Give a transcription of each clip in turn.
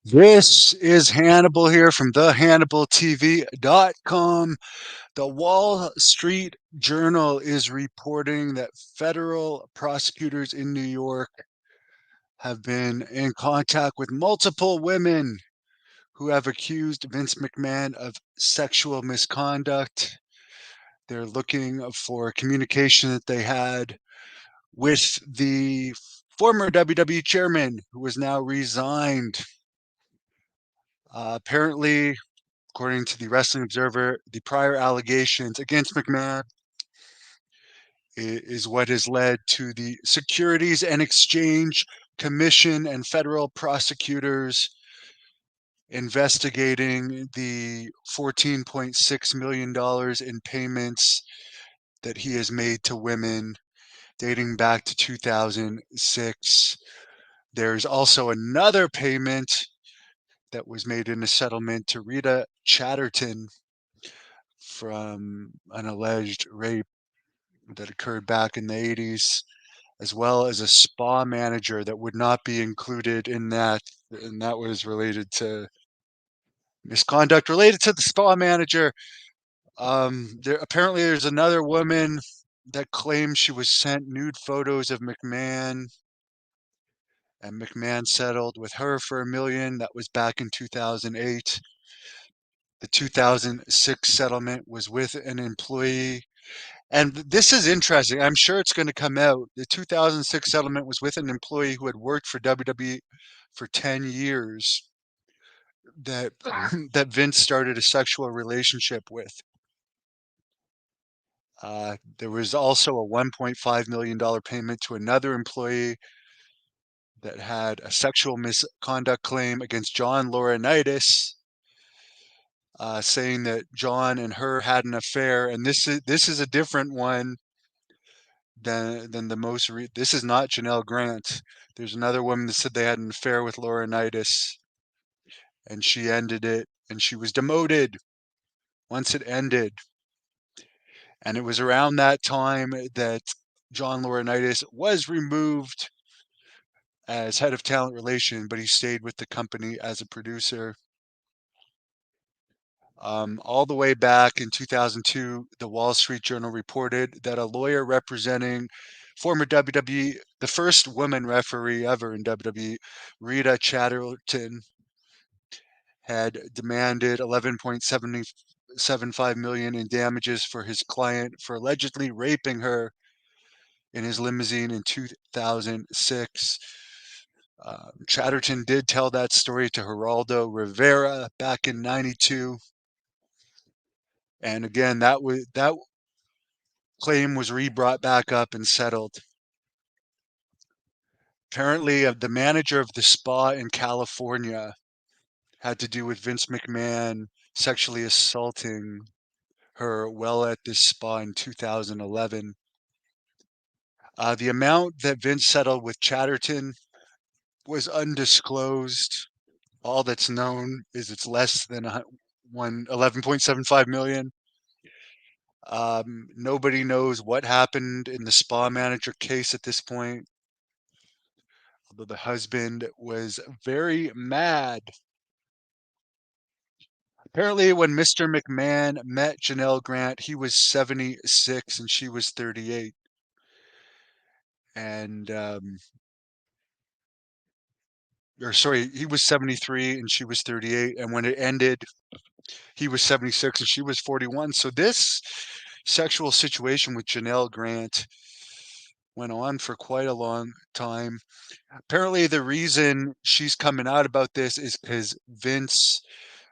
This is Hannibal here from thehannibaltv.com. The Wall Street Journal is reporting that federal prosecutors in New York have been in contact with multiple women who have accused Vince McMahon of sexual misconduct. They're looking for communication that they had with the former WWE chairman who has now resigned. Apparently, according to the Wrestling Observer, the prior allegations against McMahon is what has led to the Securities and Exchange Commission and federal prosecutors investigating the $14.6 million in payments that he has made to women dating back to 2006. There's also another payment that was made in a settlement to Rita Chatterton from an alleged rape that occurred back in the 80s, as well as a spa manager that would not be included in that. And that was related to misconduct related to the spa manager. Apparently, there's another woman that claims she was sent nude photos of McMahon, and McMahon settled with her for $1 million. That was back in 2008. The 2006 settlement was with an employee. And this is interesting. I'm sure it's going to come out. The 2006 settlement was with an employee who had worked for WWE for 10 years that that Vince started a sexual relationship with. There was also a $1.5 million payment to another employee that had a sexual misconduct claim against John Laurinaitis, saying that John and her had an affair. And this is a different one than the most. This is not Janelle Grant. There's another woman that said they had an affair with Laurinaitis, and she ended it, and she was demoted once it ended. And it was around that time that John Laurinaitis was removed as head of talent relation, but he stayed with the company as a producer. All the way back in 2002, the Wall Street Journal reported that a lawyer representing former WWE, the first woman referee ever in WWE, Rita Chatterton, had demanded 11.775 million in damages for his client for allegedly raping her in his limousine in 2006. Chatterton did tell that story to Geraldo Rivera back in '92. And again, that claim was re-brought back up and settled. Apparently, the manager of the spa in California had to do with Vince McMahon sexually assaulting her while at this spa in 2011. The amount that Vince settled with Chatterton was undisclosed. All that's known is it's less than 11.75 million. Nobody knows what happened in the spa manager case at this point, although the husband was very mad. Apparently, when Mr. McMahon met Janelle Grant, he was 76 and she was 38. And, or sorry, he was 73 and she was 38. And when it ended, he was 76 and she was 41. So this sexual situation with Janelle Grant went on for quite a long time. Apparently, the reason she's coming out about this is because Vince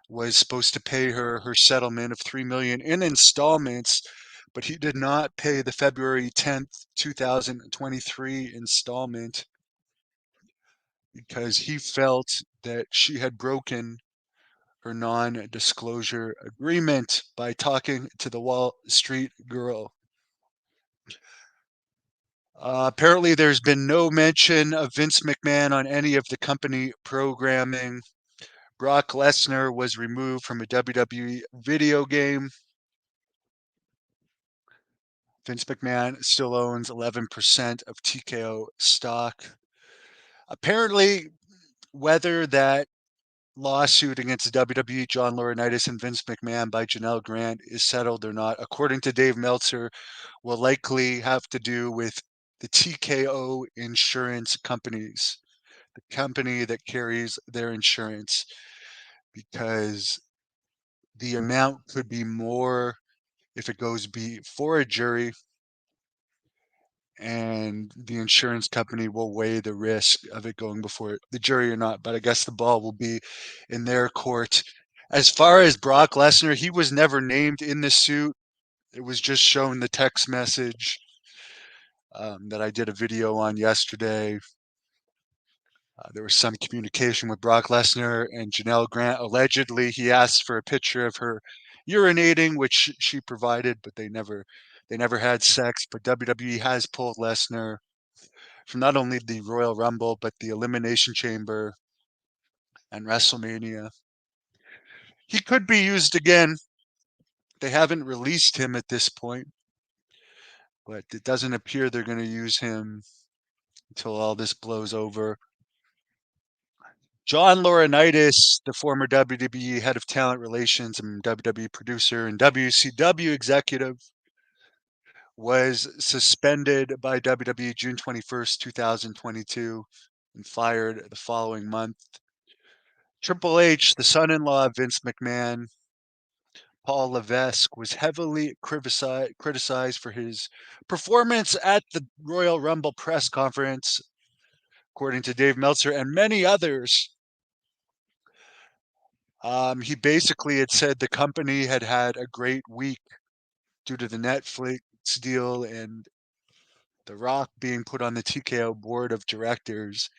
was supposed to pay her settlement of 3 million in installments, but he did not pay the February 10th, 2023 installment because he felt that she had broken her non-disclosure agreement by talking to the Wall Street Girl. Apparently, there's been no mention of Vince McMahon on any of the company programming. Brock Lesnar was removed from a WWE video game. Vince McMahon still owns 11% of TKO stock. Apparently, whether that lawsuit against WWE, John Laurinaitis, and Vince McMahon by Janelle Grant is settled or not, according to Dave Meltzer, will likely have to do with the TKO insurance companies, the company that carries their insurance, because the amount could be more if it goes before a jury, and the insurance company will weigh the risk of it going before the jury or not. But I guess the ball will be in their court. As far as Brock Lesnar, he was never named in the suit. It was just shown the text message that I did a video on yesterday. There was some communication with Brock Lesnar and Janelle Grant. Allegedly, he asked for a picture of her urinating, which she provided, but they never had sex. But WWE has pulled Lesnar from not only the Royal Rumble, but the Elimination Chamber and WrestleMania. He could be used again. They haven't released him at this point, but it doesn't appear they're going to use him until all this blows over. John Laurinaitis, the former WWE head of talent relations and WWE producer and WCW executive, was suspended by WWE June 21st, 2022, and fired the following month. Triple H, the son-in-law of Vince McMahon, Paul Levesque, was heavily criticized for his performance at the Royal Rumble press conference, according to Dave Meltzer and many others. He basically had said the company had had a great week due to the Netflix deal and The Rock being put on the TKO board of directors.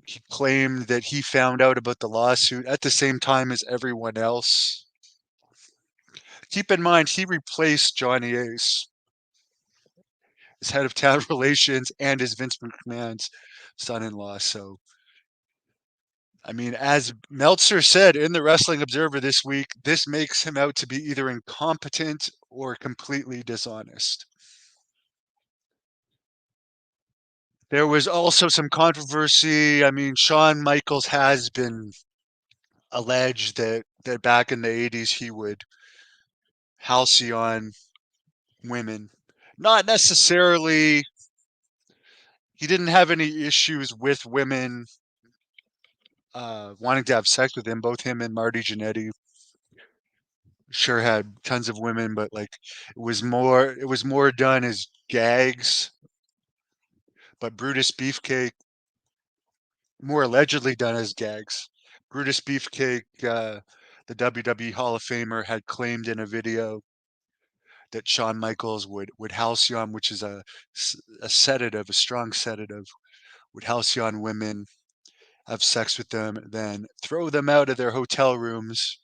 He claimed that he found out about the lawsuit at the same time as everyone else. Keep in mind, he replaced Johnny Ace as head of talent relations and as Vince McMahon's son-in-law. So, I mean, as Meltzer said in the Wrestling Observer this week, this makes him out to be either incompetent or completely dishonest. There was also some controversy. I mean, Shawn Michaels has been alleged that back in the 80s he would halcyon women. Not necessarily, he didn't have any issues with women wanting to have sex with him. Both him and Marty Jannetty sure had tons of women, but like it was more done as gags. But Brutus Beefcake, more allegedly done as gags. Brutus Beefcake, the WWE Hall of Famer, had claimed in a video that Shawn Michaels would halcyon, which is a sedative, a strong sedative, would halcyon women, have sex with them, then throw them out of their hotel rooms.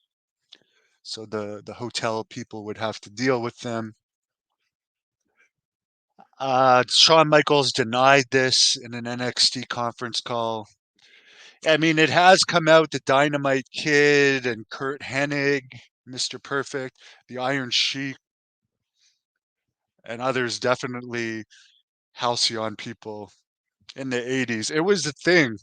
So the hotel people would have to deal with them. Shawn Michaels denied this in an NXT conference call. I mean, it has come out that Dynamite Kid and Kurt Hennig, Mr. Perfect, the Iron Sheik, and others definitely halcyon people in the 80s. It was a thing.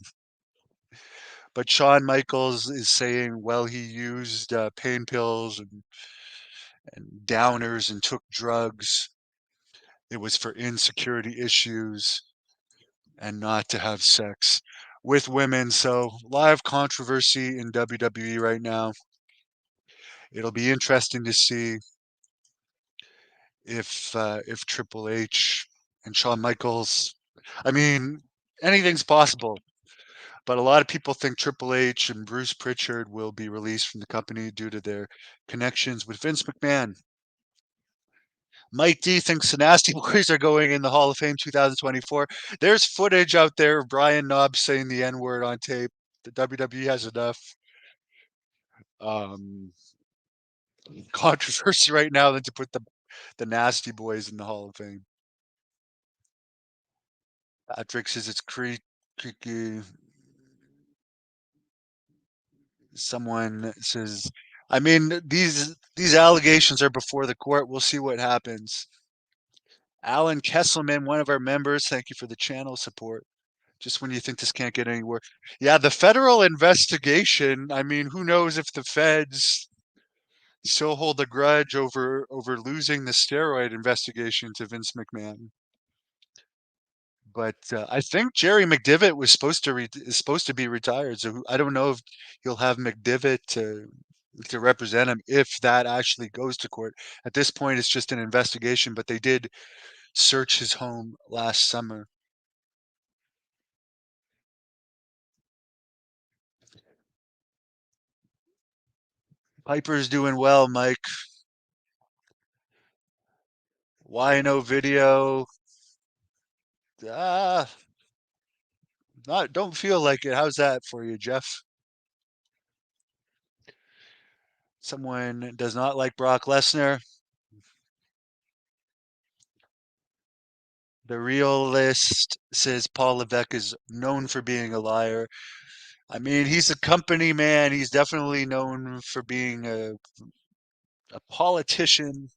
But Shawn Michaels is saying, well, he used pain pills and downers and took drugs. It was for insecurity issues and not to have sex with women. So, a lot of controversy in WWE right now. It'll be interesting to see if Triple H and Shawn Michaels. I mean, anything's possible. But a lot of people think Triple H and Bruce Pritchard will be released from the company due to their connections with Vince McMahon. Mike D thinks the Nasty Boys are going in the Hall of Fame 2024. There's footage out there of Brian Knobbs saying the N word on tape. The WWE has enough um, controversy right now than to put the Nasty Boys in the Hall of Fame. Patrick says it's creaky. Someone says, I mean, these allegations are before the court. We'll see what happens. Alan Kesselman, one of our members, thank you for the channel support. Just when you think this can't get any worse. Yeah, the federal investigation, I mean, who knows if the feds still hold a grudge over losing the steroid investigation to Vince McMahon. But I think Jerry McDivitt was is supposed to be retired, so I don't know if he'll have McDivitt to represent him if that actually goes to court. At this point, it's just an investigation, but they did search his home last summer. Piper's doing well, Mike. Why no video? Ah, don't feel like it. How's that for you, Jeff? Someone does not like Brock Lesnar. The realist says Paul Levesque is known for being a liar. I mean, he's a company man. He's definitely known for being a politician.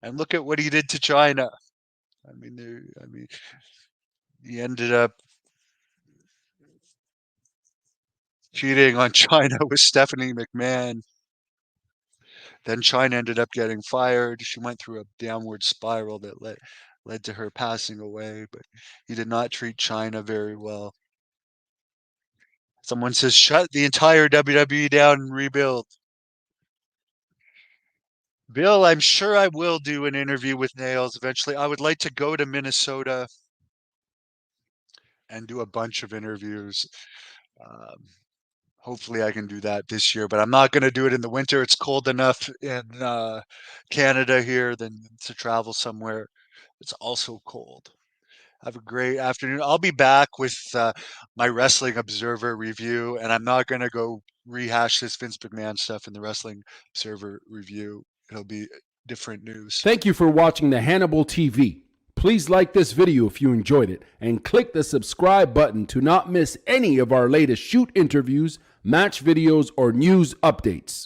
And look at what he did to China. I mean, he ended up cheating on China with Stephanie McMahon. Then China ended up getting fired. She went through a downward spiral that led to her passing away, but he did not treat China very well. Someone says, shut the entire WWE down and rebuild. Bill, I'm sure I will do an interview with Nails eventually. I would like to go to Minnesota and do a bunch of interviews. Um, hopefully I can do that this year, but I'm not going to do it in the winter. It's cold enough in Canada here than to travel somewhere. It's also cold. Have a great afternoon. I'll be back with my Wrestling Observer review, and I'm not going to go rehash this Vince McMahon stuff in the Wrestling Observer review. It'll be different news. Thank you for watching the Hannibal TV. Please like this video if you enjoyed it, and click the subscribe button to not miss any of our latest shoot interviews, match videos, or news updates.